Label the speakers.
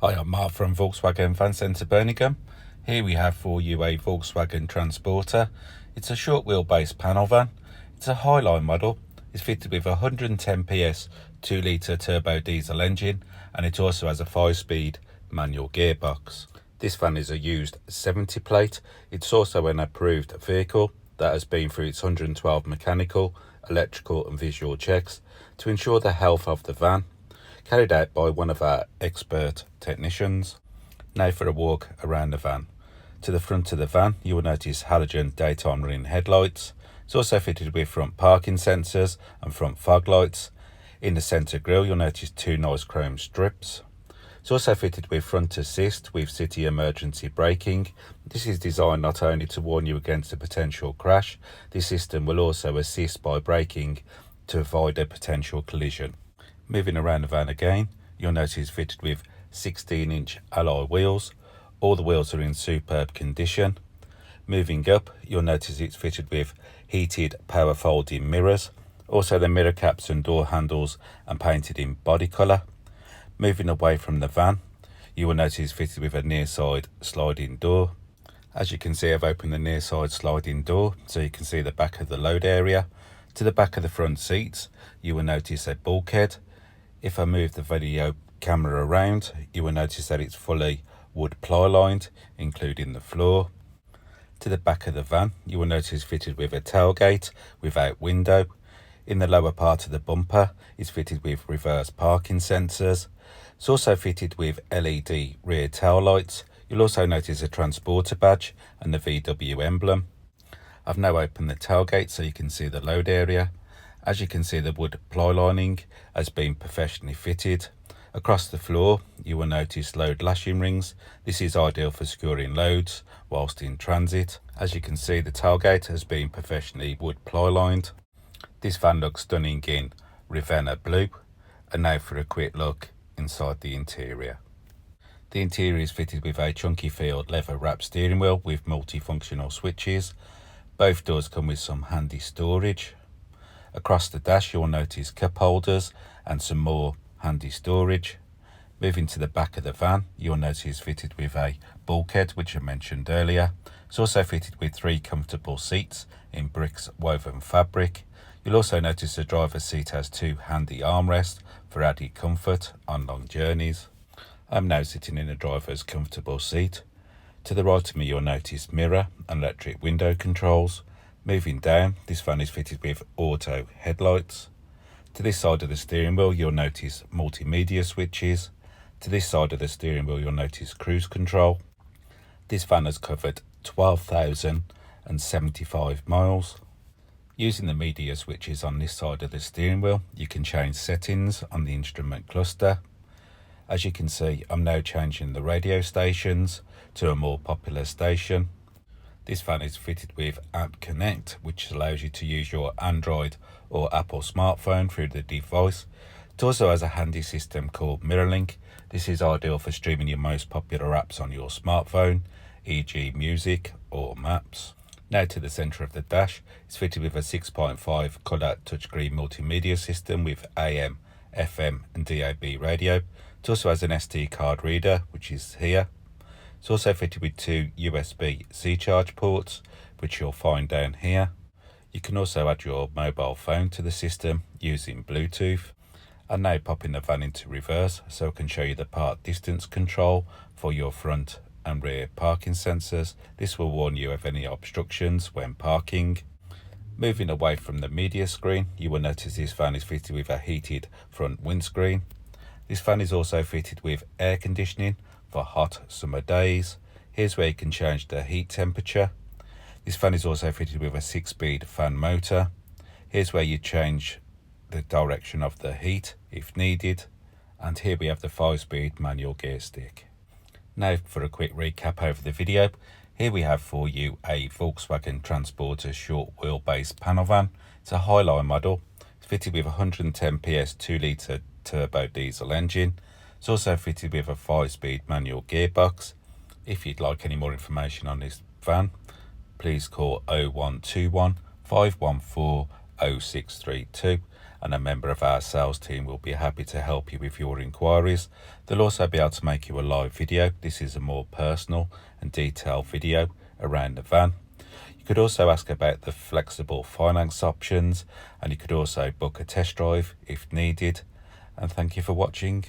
Speaker 1: Hi, I'm Mark from Volkswagen Fan Centre Birmingham. Here we have for you a Volkswagen Transporter. It's a short wheelbase panel van. It's a Highline model. It's fitted with a 110 PS 2 litre turbo diesel engine, and it also has a 5-speed manual gearbox. This van is a used 70 plate. It's also an approved vehicle that has been through its 112 mechanical, electrical and visual checks to ensure the health of the van, carried out by one of our expert technicians. Now for a walk around the van. To the front of the van, you will notice halogen daytime running headlights. It's also fitted with front parking sensors and front fog lights. In the centre grille, you'll notice 2 nice chrome strips. It's also fitted with front assist with city emergency braking. This is designed not only to warn you against a potential crash, this system will also assist by braking to avoid a potential collision. Moving around the van again, you'll notice it's fitted with 16-inch alloy wheels. All the wheels are in superb condition. Moving up, you'll notice it's fitted with heated power folding mirrors. Also the mirror caps and door handles are painted in body colour. Moving away from the van, you will notice it's fitted with a near side sliding door. As you can see, I've opened the near side sliding door so you can see the back of the load area. To the back of the front seats, you will notice a bulkhead. If I move the video camera around, you will notice that it's fully wood ply-lined, including the floor. To the back of the van, you will notice it's fitted with a tailgate without window. In the lower part of the bumper, it's fitted with reverse parking sensors. It's also fitted with LED rear tail lights. You'll also notice a transporter badge and the VW emblem. I've now opened the tailgate so you can see the load area. As you can see, the wood ply lining has been professionally fitted. Across the floor, you will notice load lashing rings. This is ideal for securing loads whilst in transit. As you can see, the tailgate has been professionally wood ply lined. This van looks stunning in Ravenna blue. And now for a quick look inside the interior. The interior is fitted with a chunky field leather wrapped steering wheel with multifunctional switches. Both doors come with some handy storage. Across the dash, you'll notice cup holders and some more handy storage. Moving to the back of the van, you'll notice it's fitted with a bulkhead, which I mentioned earlier. It's also fitted with 3 comfortable seats in bricks woven fabric. You'll also notice the driver's seat has 2 handy armrests for added comfort on long journeys. I'm now sitting in the driver's comfortable seat. To the right of me, you'll notice mirror and electric window controls. Moving down, this van is fitted with auto headlights. To this side of the steering wheel, you'll notice multimedia switches. To this side of the steering wheel, you'll notice cruise control. This van has covered 12,075 miles. Using the media switches on this side of the steering wheel, you can change settings on the instrument cluster. As you can see, I'm now changing the radio stations to a more popular station. This van is fitted with App Connect, which allows you to use your Android or Apple smartphone through the device. It also has a handy system called MirrorLink. This is ideal for streaming your most popular apps on your smartphone, e.g. music or maps. Now to the centre of the dash, it's fitted with a 6.5 colour touchscreen multimedia system with AM, FM and DAB radio. It also has an SD card reader, which is here. It's also fitted with 2 USB-C charge ports, which you'll find down here. You can also add your mobile phone to the system using Bluetooth. I'm now popping the van into reverse so I can show you the park distance control for your front and rear parking sensors. This will warn you of any obstructions when parking. Moving away from the media screen, you will notice this van is fitted with a heated front windscreen. This van is also fitted with air conditioning for hot summer days. Here's where you can change the heat temperature. This fan is also fitted with a 6-speed fan motor. Here's where you change the direction of the heat if needed. And here we have the 5-speed manual gear stick. Now for a quick recap over the video. Here we have for you a Volkswagen Transporter short wheelbase panel van. It's a Highline model. It's fitted with a 110 PS 2 litre turbo diesel engine. It's also fitted with a 5-speed manual gearbox. If you'd like any more information on this van, please call 0121 514 0632 and a member of our sales team will be happy to help you with your inquiries. They'll also be able to make you a live video. This is a more personal and detailed video around the van. You could also ask about the flexible finance options, and you could also book a test drive if needed. And thank you for watching.